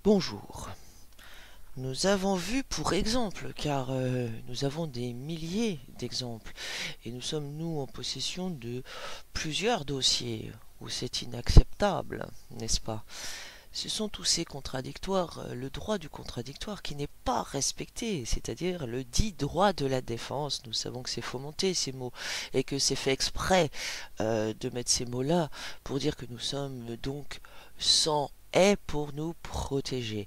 Bonjour. Nous avons vu pour exemple, car nous avons des milliers d'exemples, et nous sommes nous en possession de plusieurs dossiers où c'est inacceptable, n'est-ce pas? Ce sont tous ces contradictoires, le droit du contradictoire qui n'est pas respecté, c'est-à-dire le dit droit de la défense. Nous savons que c'est fomenté ces mots et que c'est fait exprès de mettre ces mots-là pour dire que nous sommes donc sans haie pour nous protéger.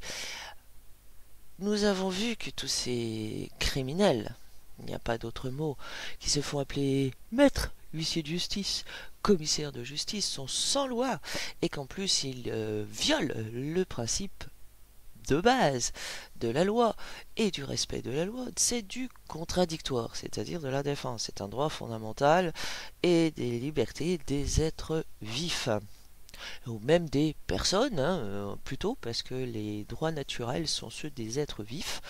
Nous avons vu que tous ces criminels, il n'y a pas d'autre mot, qui se font appeler maîtres, huissiers de justice, commissaires de justice, sont sans loi et qu'en plus ils violent le principe de base de la loi et du respect de la loi, c'est du contradictoire, c'est-à-dire de la défense. C'est un droit fondamental et des libertés des êtres vifs ou même des personnes, plutôt, parce que les droits naturels sont ceux des êtres vifs,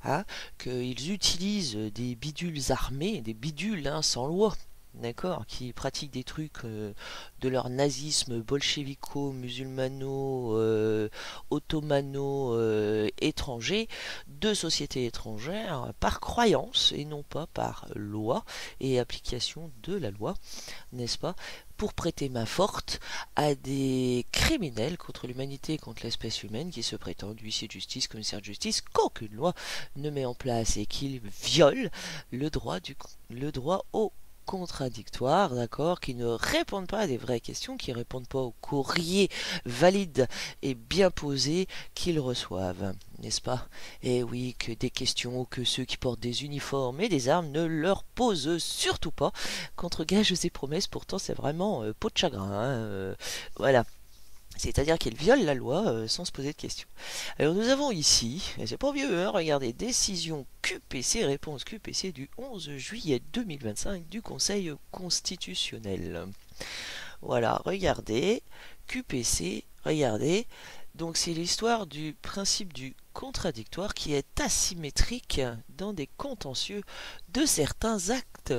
hein, qu'ils utilisent des bidules armés, des bidules sans loi, d'accord, qui pratiquent des trucs de leur nazisme bolchevico-musulmano, ottomano, étranger, de sociétés étrangères, par croyance et non pas par loi et application de la loi, n'est-ce pas, pour prêter main forte à des criminels contre l'humanité et contre l'espèce humaine qui se prétendent huissiers de justice, commissaires de justice, qu'aucune loi ne met en place et qu'ils violent le droit au contradictoire, d'accord, qui ne répondent pas à des vraies questions, qui répondent pas au courrier valide et bien posé qu'ils reçoivent, n'est-ce pas? Et oui, que des questions que ceux qui portent des uniformes et des armes ne leur posent surtout pas, contre gages et promesses, pourtant c'est vraiment peau de chagrin, hein, voilà. C'est-à-dire qu'ils violent la loi sans se poser de questions. Alors nous avons ici, et c'est pas vieux, hein, regardez, décision QPC, réponse QPC du 11 juillet 2025 du Conseil constitutionnel. Voilà, regardez, QPC, regardez. Donc c'est l'histoire du principe du contradictoire qui est asymétrique dans des contentieux de certains actes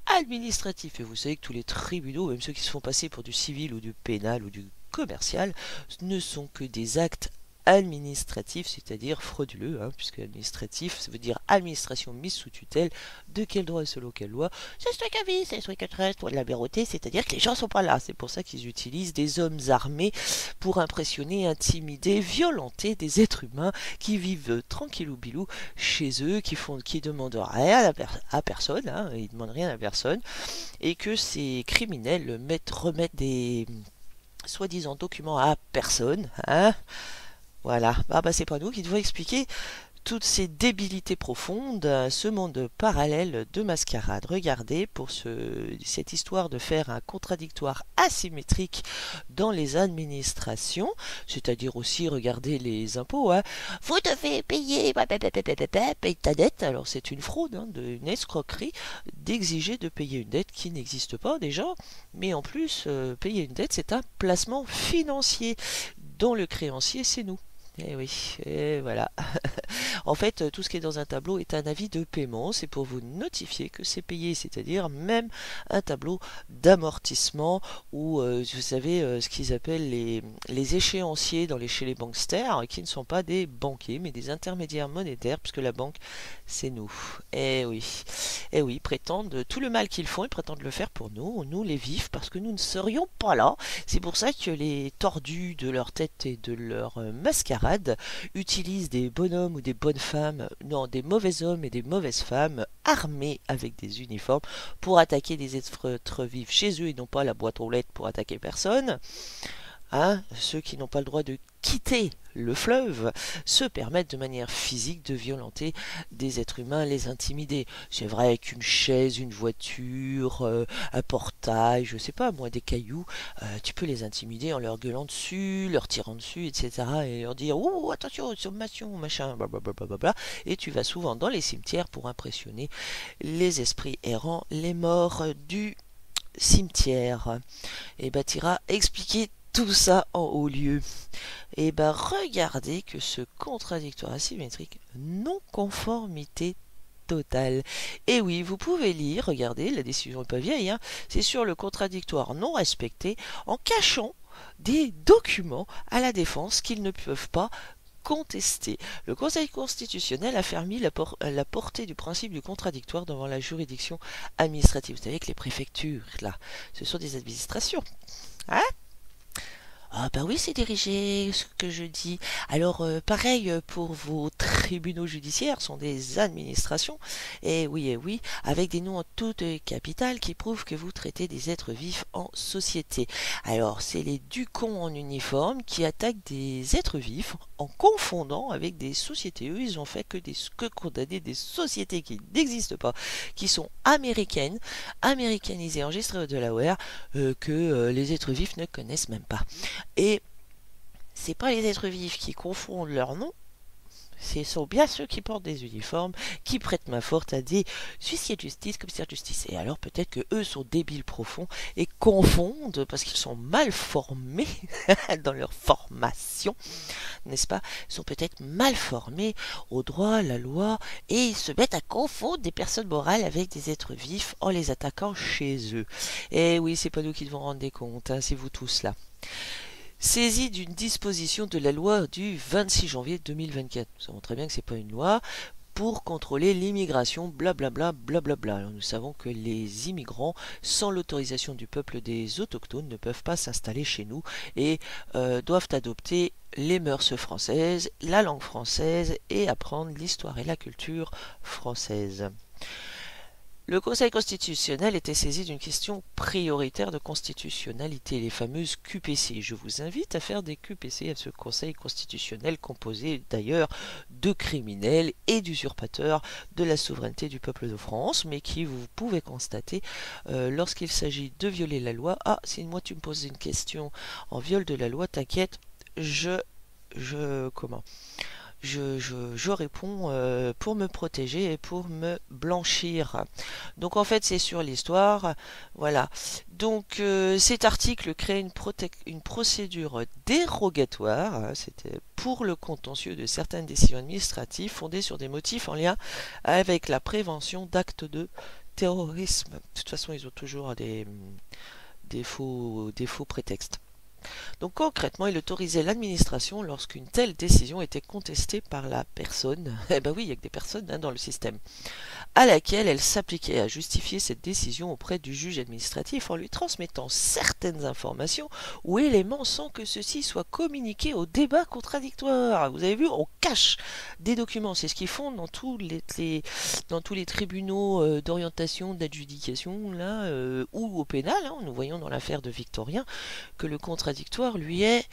administratifs. Et vous savez que tous les tribunaux, même ceux qui se font passer pour du civil ou du pénal ou du commercial, ne sont que des actes administratifs, c'est-à-dire frauduleux, hein, puisque administratif, ça veut dire administration mise sous tutelle. De quel droit et selon quelle loi? C'est ce truc à vie, c'est ce truc à traite, pour de la béroté, c'est-à-dire que les gens sont pas là. C'est pour ça qu'ils utilisent des hommes armés pour impressionner, intimider, violenter des êtres humains qui vivent tranquillou bilou chez eux, qui demandent rien à personne, hein, ils demandent rien à personne, et que ces criminels remettent des soi-disant documents à personne, hein. Voilà, bah c'est pas nous qui devons expliquer toutes ces débilités profondes, ce monde parallèle de mascarade. Regardez, pour cette histoire de faire un contradictoire asymétrique dans les administrations, c'est-à-dire aussi, regardez les impôts, hein. Vous devez payer, paye ta dette. Alors c'est une fraude, hein, une escroquerie d'exiger de payer une dette qui n'existe pas déjà, mais en plus, payer une dette, c'est un placement financier dont le créancier, c'est nous. Eh oui, et voilà. En fait, tout ce qui est dans un tableau est un avis de paiement. C'est pour vous notifier que c'est payé, c'est-à-dire même un tableau d'amortissement ou, vous savez, ce qu'ils appellent les échéanciers chez les banksters, qui ne sont pas des banquiers, mais des intermédiaires monétaires, puisque la banque, c'est nous. Eh oui, prétendent tout le mal qu'ils font, ils prétendent le faire pour nous, nous les vifs, parce que nous ne serions pas là. C'est pour ça que les tordus de leur tête et de leur mascarade utilisent des bonhommes ou des bonnes femmes, non, des mauvais hommes et des mauvaises femmes armés avec des uniformes pour attaquer des êtres vifs chez eux et non pas la boîte aux lettres pour attaquer personne. Hein, ceux qui n'ont pas le droit de quitter le fleuve se permettent de manière physique de violenter des êtres humains, les intimider. C'est vrai qu'une chaise, une voiture, un portail, je sais pas moi, des cailloux, tu peux les intimider en leur gueulant dessus, leur tirant dessus, etc. et leur dire ouh attention, sommation, machin, blablabla. Et tu vas souvent dans les cimetières pour impressionner les esprits errants, les morts du cimetière. Et bah t'iras expliquer tout ça en haut lieu. Et ben regardez que ce contradictoire asymétrique, non-conformité totale. Et oui, vous pouvez lire, regardez, la décision n'est pas vieille, hein, c'est sur le contradictoire non respecté en cachant des documents à la défense qu'ils ne peuvent pas contestée. Le Conseil constitutionnel a fermé la portée du principe du contradictoire devant la juridiction administrative. Vous savez que les préfectures, là, ce sont des administrations. Hein? Ah bah oui, c'est dirigé, ce que je dis. Alors, pareil pour vos tribunaux judiciaires, sont des administrations, et oui, avec des noms en toutes capitales qui prouvent que vous traitez des êtres vifs en société. Alors, c'est les ducons en uniforme qui attaquent des êtres vifs en confondant avec des sociétés. Eux, ils ont fait que condamner des sociétés qui n'existent pas, qui sont américaines, américanisées, enregistrées au Delaware, que les êtres vifs ne connaissent même pas. Et c'est pas les êtres vifs qui confondent leurs noms, ce sont bien ceux qui portent des uniformes, qui prêtent main forte à des huissiers de justice, commissaires de justice. Et alors peut-être que eux sont débiles profonds et confondent, parce qu'ils sont mal formés dans leur formation, n'est-ce pas? Ils sont peut-être mal formés au droit, à la loi, et ils se mettent à confondre des personnes morales avec des êtres vifs en les attaquant chez eux. Et oui, c'est pas nous qui devons rendre des comptes, hein, c'est vous tous là. Saisi d'une disposition de la loi du 26 janvier 2024. Nous savons très bien que ce n'est pas une loi pour contrôler l'immigration, blablabla, blablabla. Alors nous savons que les immigrants, sans l'autorisation du peuple des autochtones, ne peuvent pas s'installer chez nous et doivent adopter les mœurs françaises, la langue française et apprendre l'histoire et la culture française. Le Conseil constitutionnel était saisi d'une question prioritaire de constitutionnalité, les fameuses QPC. Je vous invite à faire des QPC à ce Conseil constitutionnel composé d'ailleurs de criminels et d'usurpateurs de la souveraineté du peuple de France, mais qui, vous pouvez constater, lorsqu'il s'agit de violer la loi, ah, si moi tu me poses une question en viol de la loi, t'inquiète, je réponds pour me protéger et pour me blanchir. Donc en fait c'est sur l'histoire, voilà. Donc cet article crée une procédure dérogatoire, hein, c'était pour le contentieux de certaines décisions administratives fondées sur des motifs en lien avec la prévention d'actes de terrorisme. De toute façon ils ont toujours des faux prétextes. Donc concrètement, il autorisait l'administration lorsqu'une telle décision était contestée par la personne, eh ben oui, il y a que des personnes dans le système, à laquelle elle s'appliquait à justifier cette décision auprès du juge administratif en lui transmettant certaines informations ou éléments sans que ceux-ci soient communiqués au débat contradictoire. Vous avez vu, on cache des documents, c'est ce qu'ils font dans tous les tribunaux d'orientation, d'adjudication, là, ou au pénal, hein, nous voyons dans l'affaire de Victorien que le contradictoire lui est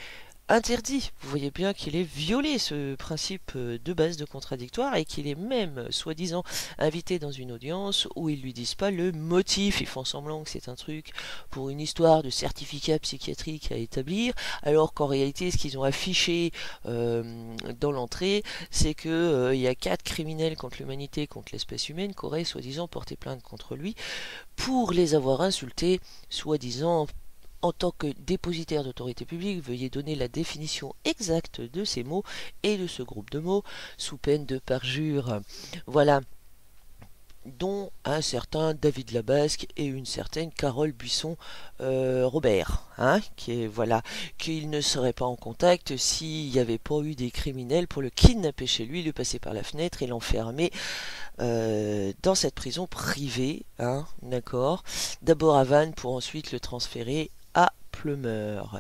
interdit. Vous voyez bien qu'il est violé ce principe de base de contradictoire et qu'il est même soi-disant invité dans une audience où ils lui disent pas le motif, ils font semblant que c'est un truc pour une histoire de certificat psychiatrique à établir, alors qu'en réalité ce qu'ils ont affiché dans l'entrée, c'est que il y a 4 criminels contre l'humanité, contre l'espèce humaine, qui auraient soi-disant porté plainte contre lui pour les avoir insultés, soi-disant. En tant que dépositaire d'autorité publique, veuillez donner la définition exacte de ces mots et de ce groupe de mots sous peine de parjure. Voilà, dont un certain David Labasque et une certaine Carole Buisson-Robert, hein, qu'il ne serait pas en contact s'il n'y avait pas eu des criminels pour le kidnapper chez lui, le passer par la fenêtre et l'enfermer dans cette prison privée, hein, d'accord, d'abord à Vannes pour ensuite le transférer à Pleumeur.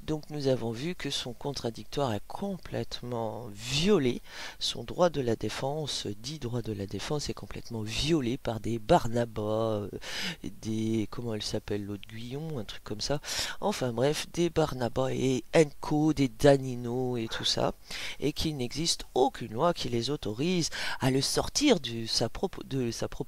Donc nous avons vu que son contradictoire est complètement violé, son droit de la défense, dit droit de la défense, est complètement violé par des Barnabas, comment elle s'appelle, l'autre Guyon, un truc comme ça, enfin bref, des Barnabas et Enco, des Danino et tout ça, et qu'il n'existe aucune loi qui les autorise à le sortir de sa propre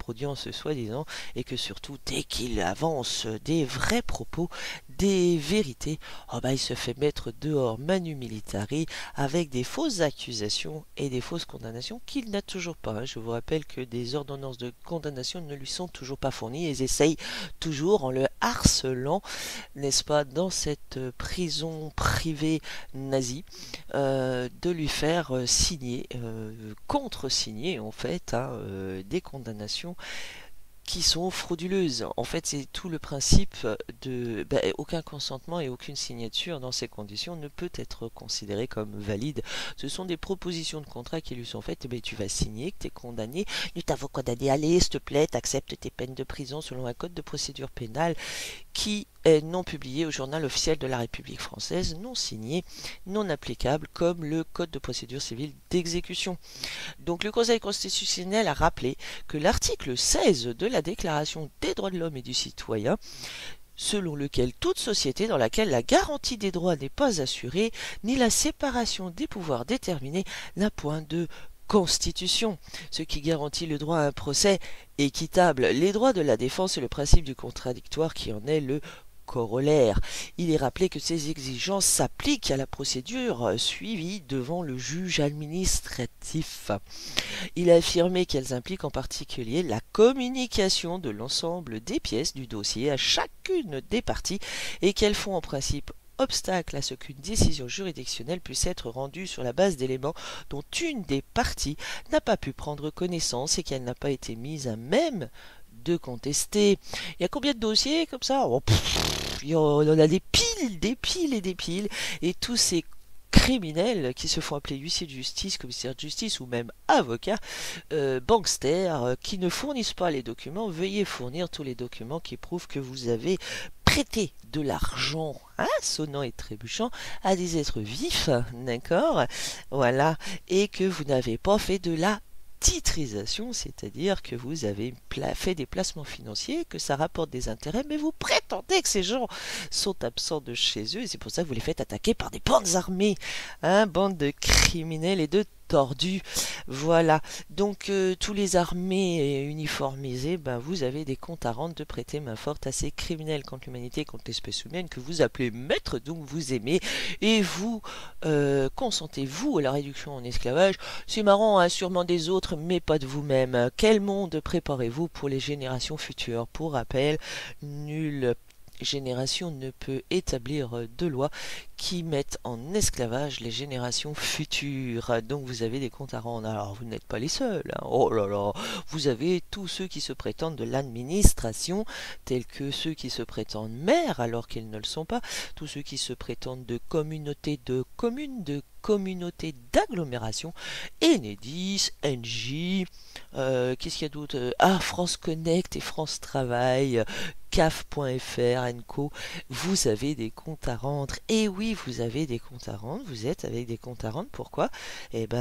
audience soi-disant, et que surtout dès qu'il avance des vrais propos, des vérités, oh bah, il se fait mettre dehors manu militari avec des fausses accusations et des fausses condamnations qu'il n'a toujours pas. Je vous rappelle que des ordonnances de condamnation ne lui sont toujours pas fournies. Ils essayent toujours, en le harcelant, n'est-ce pas, dans cette prison privée nazie, de lui faire signer, contre-signer en fait, hein, des condamnations qui sont frauduleuses. En fait, c'est tout le principe de aucun consentement et aucune signature dans ces conditions ne peut être considéré comme valide. Ce sont des propositions de contrat qui lui sont faites. Tu vas signer que tu es condamné. Nous t'avons condamné. Allez, s'il te plaît, t'acceptes tes peines de prison selon un code de procédure pénale qui est non publié au journal officiel de la République française, non signé, non applicable, comme le code de procédure civile d'exécution. Donc le Conseil constitutionnel a rappelé que l'article 16 de la Déclaration des droits de l'homme et du citoyen, selon lequel toute société dans laquelle la garantie des droits n'est pas assurée, ni la séparation des pouvoirs déterminée, n'a point de Constitution, ce qui garantit le droit à un procès équitable, les droits de la défense et le principe du contradictoire qui en est le corollaire. Il est rappelé que ces exigences s'appliquent à la procédure suivie devant le juge administratif. Il a affirmé qu'elles impliquent en particulier la communication de l'ensemble des pièces du dossier à chacune des parties et qu'elles font en principe obstacle à ce qu'une décision juridictionnelle puisse être rendue sur la base d'éléments dont une des parties n'a pas pu prendre connaissance et qu'elle n'a pas été mise à même de contester. Il y a combien de dossiers comme ça? Il y en a des piles, des piles et des piles, et tous ces criminels qui se font appeler huissiers de justice, commissaires de justice ou même avocats, banksters, qui ne fournissent pas les documents, veuillez fournir tous les documents qui prouvent que vous avez prêté de l'argent, sonnant et trébuchant, à des êtres vifs, d'accord, voilà, et que vous n'avez pas fait de la titrisation, c'est-à-dire que vous avez fait des placements financiers, que ça rapporte des intérêts, mais vous prétendez que ces gens sont absents de chez eux, et c'est pour ça que vous les faites attaquer par des bandes armées, bandes de criminels et de tordus. Voilà, donc tous les armés uniformisés, vous avez des comptes à rendre de prêter main forte à ces criminels contre l'humanité, contre l'espèce humaine que vous appelez maître, donc vous aimez, et vous consentez-vous à la réduction en esclavage. C'est marrant, sûrement des autres, mais pas de vous-même. Quel monde préparez-vous pour les générations futures? Pour rappel, nulle génération ne peut établir de loi qui mettent en esclavage les générations futures. Donc vous avez des comptes à rendre. Alors vous n'êtes pas les seuls. Oh là là, vous avez tous ceux qui se prétendent de l'administration, tels que ceux qui se prétendent maires alors qu'ils ne le sont pas, tous ceux qui se prétendent de communautés de communes, de communautés d'agglomération, Enedis, NJ, qu'est-ce qu'il y a d'autre? France Connect et France Travail, CAF.fr, Co. Vous avez des comptes à rendre. Et oui, vous avez des comptes à rendre. Vous êtes avec des comptes à rendre. Pourquoi?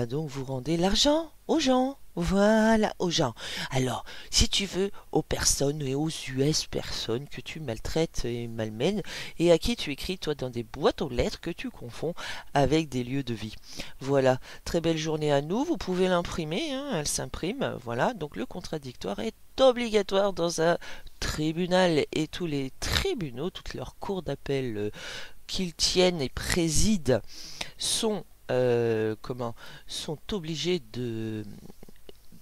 Donc vous rendez l'argent aux gens. Voilà, aux gens. Alors, si tu veux, aux personnes et aux US personnes que tu maltraites et malmènes et à qui tu écris, toi, dans des boîtes aux lettres que tu confonds avec des lieux de vie. Voilà, très belle journée à nous. Vous pouvez l'imprimer, elle s'imprime. Voilà, donc le contradictoire est obligatoire dans un tribunal et tous les tribunaux, toutes leurs cours d'appel qu'ils tiennent et président sont sont obligés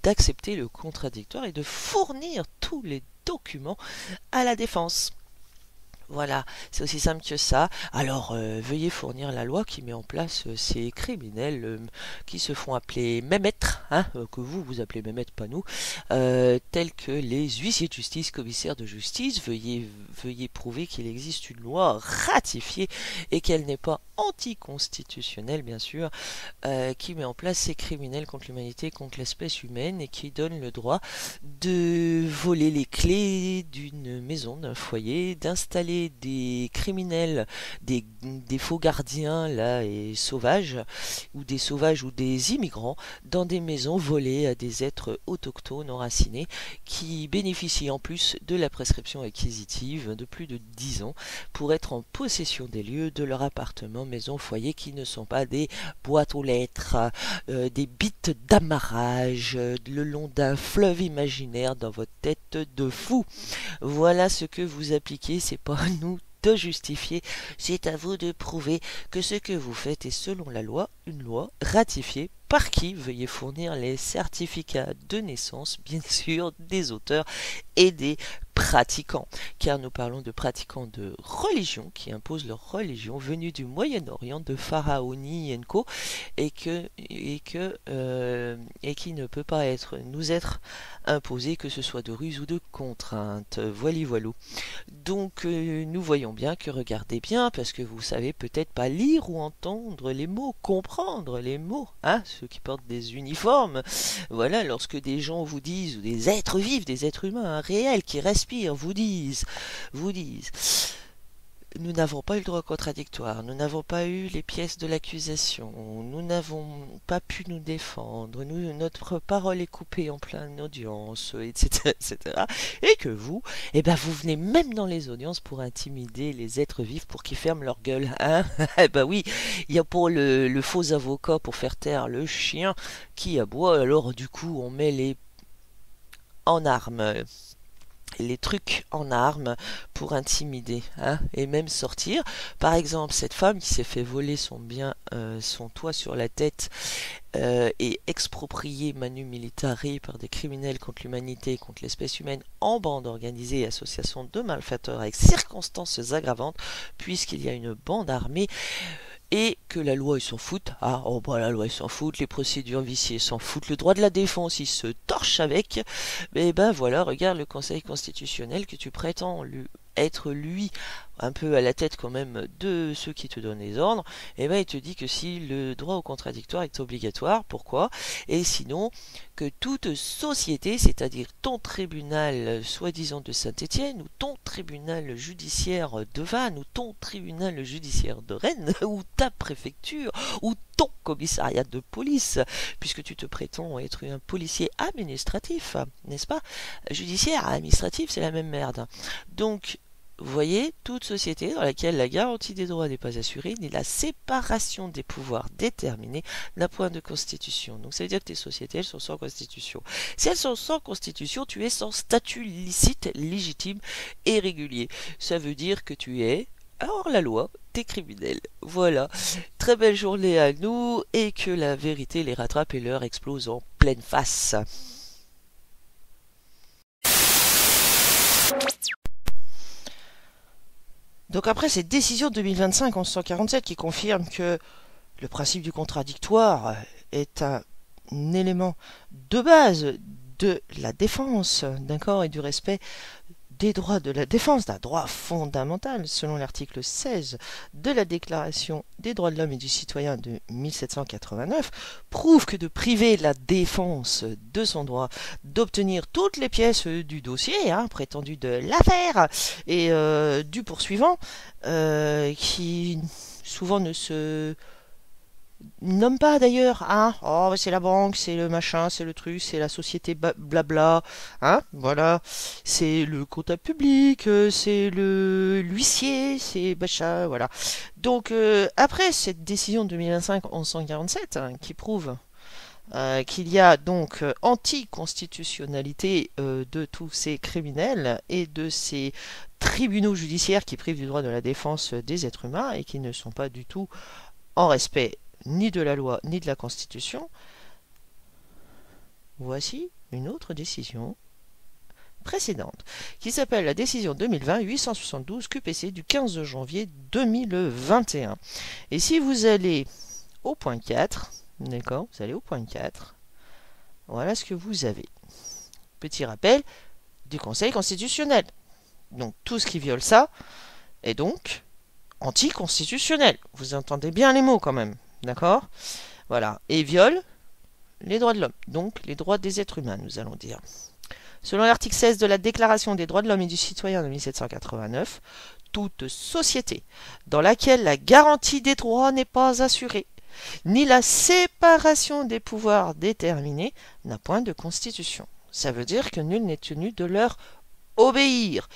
d'accepter le contradictoire et de fournir tous les documents à la défense. Voilà, c'est aussi simple que ça. Alors, veuillez fournir la loi qui met en place ces criminels qui se font appeler mémètres, que vous appelez mémètres, pas nous, tels que les huissiers de justice, commissaires de justice. Veuillez prouver qu'il existe une loi ratifiée et qu'elle n'est pas anticonstitutionnelle, bien sûr, qui met en place ces criminels contre l'humanité, contre l'espèce humaine et qui donne le droit de voler les clés d'une maison, d'un foyer, d'installer des criminels, des faux gardiens là et sauvages ou des immigrants dans des maisons volées à des êtres autochtones enracinés qui bénéficient en plus de la prescription acquisitive de plus de 10 ans pour être en possession des lieux de leur appartement, maison, foyer qui ne sont pas des boîtes aux lettres, des bites d'amarrage le long d'un fleuve imaginaire dans votre tête de fou. Voilà ce que vous appliquez, c'est pas à nous de justifier, c'est à vous de prouver que ce que vous faites est selon la loi, une loi ratifiée par par qui? Veuillez fournir les certificats de naissance, bien sûr, des auteurs et des pratiquants, car nous parlons de pratiquants de religion qui imposent leur religion venue du Moyen-Orient, de Pharaonie et co, et qui ne peut pas nous être imposé, que ce soit de ruse ou de contrainte. Voilou. Donc nous voyons bien que, regardez bien, parce que vous savez peut-être pas lire ou entendre les mots, comprendre les mots, hein, ceux qui portent des uniformes. Voilà, lorsque des gens vous disent, ou des êtres vifs, des êtres humains, hein, réels, qui respirent, vous disent, nous n'avons pas eu le droit contradictoire, nous n'avons pas eu les pièces de l'accusation, nous n'avons pas pu nous défendre, notre parole est coupée en pleine audience, etc., etc. Et que vous, eh ben vous venez même dans les audiences pour intimider les êtres vifs pour qu'ils ferment leur gueule, hein. Eh ben oui, il y a pour le faux avocat pour faire taire le chien qui aboie, alors du coup on met en armes les trucs en armes pour intimider, hein, et même sortir. Par exemple, cette femme qui s'est fait voler son bien, son toit sur la tête, et expropriée manu militari par des criminels contre l'humanité, contre l'espèce humaine, en bande organisée et association de malfaiteurs avec circonstances aggravantes, puisqu'il y a une bande armée. Et que la loi ils s'en foutent, ah oh bah la loi ils s'en foutent, les procédures viciées s'en foutent, le droit de la défense ils se torchent avec, mais ben voilà, regarde le Conseil constitutionnel que tu prétends être lui un peu à la tête quand même de ceux qui te donnent les ordres, et ben il te dit que si le droit au contradictoire est obligatoire, pourquoi? Et sinon que toute société, c'est-à-dire ton tribunal soi-disant de Saint-Étienne, ou ton tribunal judiciaire de Vannes, ou ton tribunal judiciaire de Rennes, ou ta préfecture, ou ton commissariat de police, puisque tu te prétends être un policier administratif, n'est-ce pas? Judiciaire, administratif, c'est la même merde. Donc, vous voyez, toute société dans laquelle la garantie des droits n'est pas assurée, ni la séparation des pouvoirs déterminée d'un point de constitution. Donc ça veut dire que tes sociétés, elles sont sans constitution. Si elles sont sans constitution, tu es sans statut licite, légitime et régulier. Ça veut dire que tu es hors la loi, t'es criminel. Voilà. Très belle journée à nous, et que la vérité les rattrape et leur explose en pleine face. Donc après cette décision 2025-1147 qui confirme que le principe du contradictoire est un élément de base de la défense, d'accord, et du respect des droits de la défense, d'un droit fondamental, selon l'article 16 de la Déclaration des droits de l'homme et du citoyen de 1789, prouve que de priver la défense de son droit d'obtenir toutes les pièces du dossier, hein, prétendu de l'affaire, et du poursuivant, qui souvent ne se nomme pas d'ailleurs, hein, oh c'est la banque, c'est le machin, c'est le truc, c'est la société blabla, hein, voilà, c'est le comptable public, c'est l'huissier, c'est machin, voilà. Donc après cette décision de 2025-1147, hein, qui prouve qu'il y a donc anticonstitutionnalité de tous ces criminels et de ces tribunaux judiciaires qui privent du droit de la défense des êtres humains et qui ne sont pas du tout en respect ni de la loi ni de la Constitution, voici une autre décision précédente, qui s'appelle la décision 2020-872 QPC du 15 janvier 2021. Et si vous allez au point 4, d'accord, vous allez au point 4, voilà ce que vous avez. Petit rappel du Conseil constitutionnel. Donc tout ce qui viole ça est donc anticonstitutionnel. Vous entendez bien les mots quand même. D'accord? Voilà. Et viole les droits de l'homme. Donc, les droits des êtres humains, nous allons dire. Selon l'article 16 de la Déclaration des droits de l'homme et du citoyen de 1789, toute société dans laquelle la garantie des droits n'est pas assurée, ni la séparation des pouvoirs déterminée, n'a point de constitution. Ça veut dire que nul n'est tenu de leur obéir.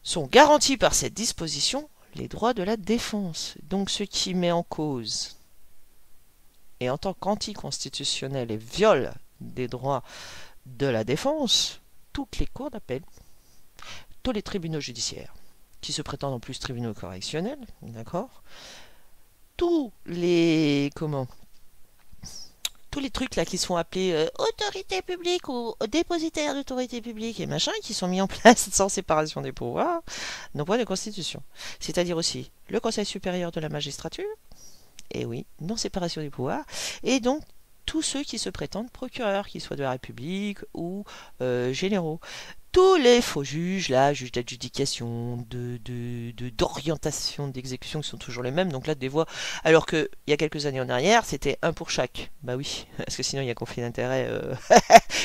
Sont garantis par cette disposition les droits de la défense. Donc, ce qui met en cause et en tant qu'anticonstitutionnel et viole des droits de la défense, toutes les cours d'appel, tous les tribunaux judiciaires, qui se prétendent en plus tribunaux correctionnels, d'accord, tous les tous les trucs là qui sont appelés autorité publique ou dépositaire d'autorité publique et machin, qui sont mis en place sans séparation des pouvoirs, n'ont point de constitution. C'est-à-dire aussi le Conseil supérieur de la magistrature, et oui, non séparation des pouvoirs, et donc tous ceux qui se prétendent procureurs, qu'ils soient de la République ou généraux. Tous les faux juges, là, juges d'adjudication, d'orientation, d'exécution, qui sont toujours les mêmes, donc là, des voix, alors que il y a quelques années en arrière, c'était un pour chaque. Bah oui, parce que sinon il y a conflit d'intérêt.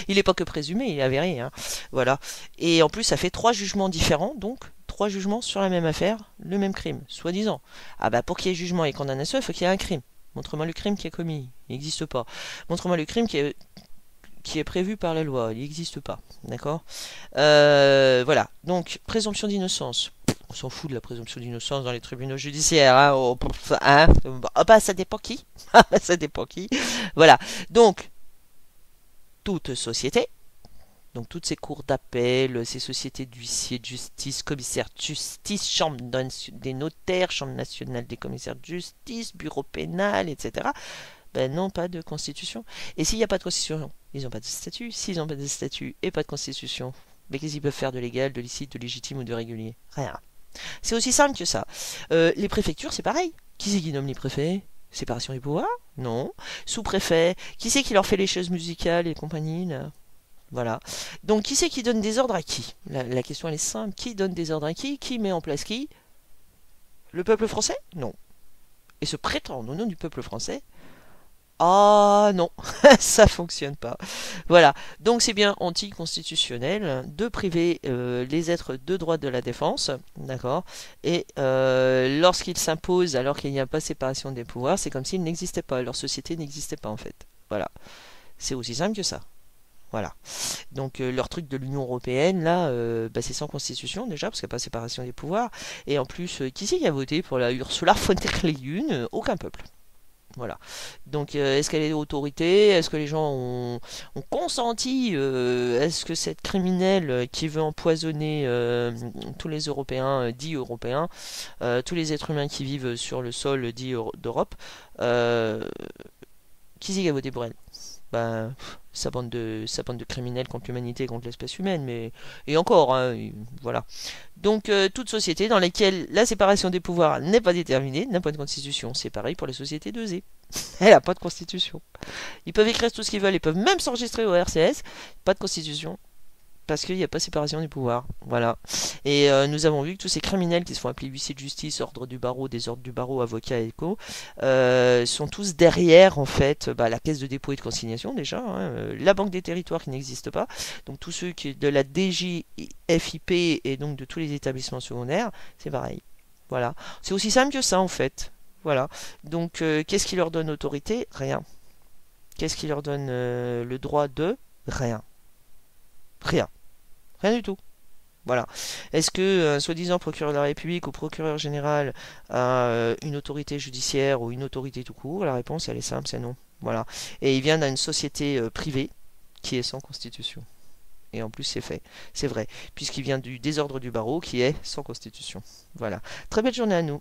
Il n'est pas que présumé, il est avéré, hein. Voilà. Et en plus, ça fait 3 jugements différents, donc 3 jugements sur la même affaire, le même crime, soi-disant. Ah bah pour qu'il y ait jugement et condamnation, il faut qu'il y ait un crime. Montre-moi le crime qui est commis, il n'existe pas. Montre-moi le crime qui est prévu par la loi, il n'existe pas, d'accord. Voilà, donc présomption d'innocence. On s'en fout de la présomption d'innocence dans les tribunaux judiciaires, hein. Hein, bah, ça dépend qui. Ça dépend qui. Voilà, donc toute société, donc toutes ces cours d'appel, ces sociétés d'huissiers de justice, commissaires de justice, chambre des notaires, chambre nationale des commissaires de justice, bureau pénal, etc. Ben non, pas de constitution. Et s'il n'y a pas de constitution, ils n'ont pas de statut. S'ils n'ont pas de statut et pas de constitution, mais qu'est-ce qu'ils peuvent faire de légal, de licite, de légitime ou de régulier? Rien. C'est aussi simple que ça. Les préfectures, c'est pareil. Qui c'est qui nomme les préfets? Séparation des pouvoirs? Non. Sous-préfet? Qui c'est qui leur fait les chaises musicales et compagnie là? Voilà. Donc qui c'est qui donne des ordres à qui? La question elle est simple. Qui donne des ordres à qui? Qui met en place qui? Le peuple français? Non. Et se prétendre au nom du peuple français? Ah non, ça fonctionne pas. Voilà, donc c'est bien anticonstitutionnel de priver les êtres de droits de la défense, d'accord. Et lorsqu'ils s'imposent alors qu'il n'y a pas séparation des pouvoirs, c'est comme s'ils n'existaient pas, leur société n'existait pas en fait. Voilà, c'est aussi simple que ça. Voilà. Donc leur truc de l'Union Européenne, là, bah, c'est sans constitution déjà, parce qu'il n'y a pas séparation des pouvoirs. Et en plus, qui c'est qui a voté pour la Ursula von der Leyen? Aucun peuple. Voilà. Donc, est-ce qu'elle est autorité? Est-ce que les gens ont consenti? Est-ce que cette criminelle qui veut empoisonner tous les Européens, dits Européens, tous les êtres humains qui vivent sur le sol dit d'Europe, euh, qui c'est qui a voté pour elle? Ben, sa bande de criminels contre l'humanité et contre l'espèce humaine, mais et encore, hein, voilà. Donc toute société dans laquelle la séparation des pouvoirs n'est pas déterminée n'a pas de constitution. C'est pareil pour les sociétés de Z. Elle n'a pas de constitution. Ils peuvent écrire tout ce qu'ils veulent, ils peuvent même s'enregistrer au RCS, pas de constitution. Parce qu'il n'y a pas séparation des pouvoirs. Voilà. Et nous avons vu que tous ces criminels qui se font appeler huissiers de justice, ordre du barreau, désordre du barreau, avocats et co, sont tous derrière, en fait, bah, la caisse de dépôt et de consignation, déjà, hein, la banque des territoires qui n'existe pas, donc tous ceux qui de la DGFiP et donc de tous les établissements secondaires, c'est pareil. Voilà. C'est aussi simple que ça, en fait. Voilà. Donc, qu'est-ce qui leur donne autorité? Rien. Qu'est-ce qui leur donne le droit de? Rien. Rien. Rien du tout. Voilà. Est-ce que, soi-disant procureur de la République ou procureur général a une autorité judiciaire ou une autorité tout court? La réponse, elle est simple, c'est non. Voilà. Et il vient d'une société privée qui est sans constitution. Et en plus, c'est fait. C'est vrai. Puisqu'il vient du désordre du barreau qui est sans constitution. Voilà. Très belle journée à nous.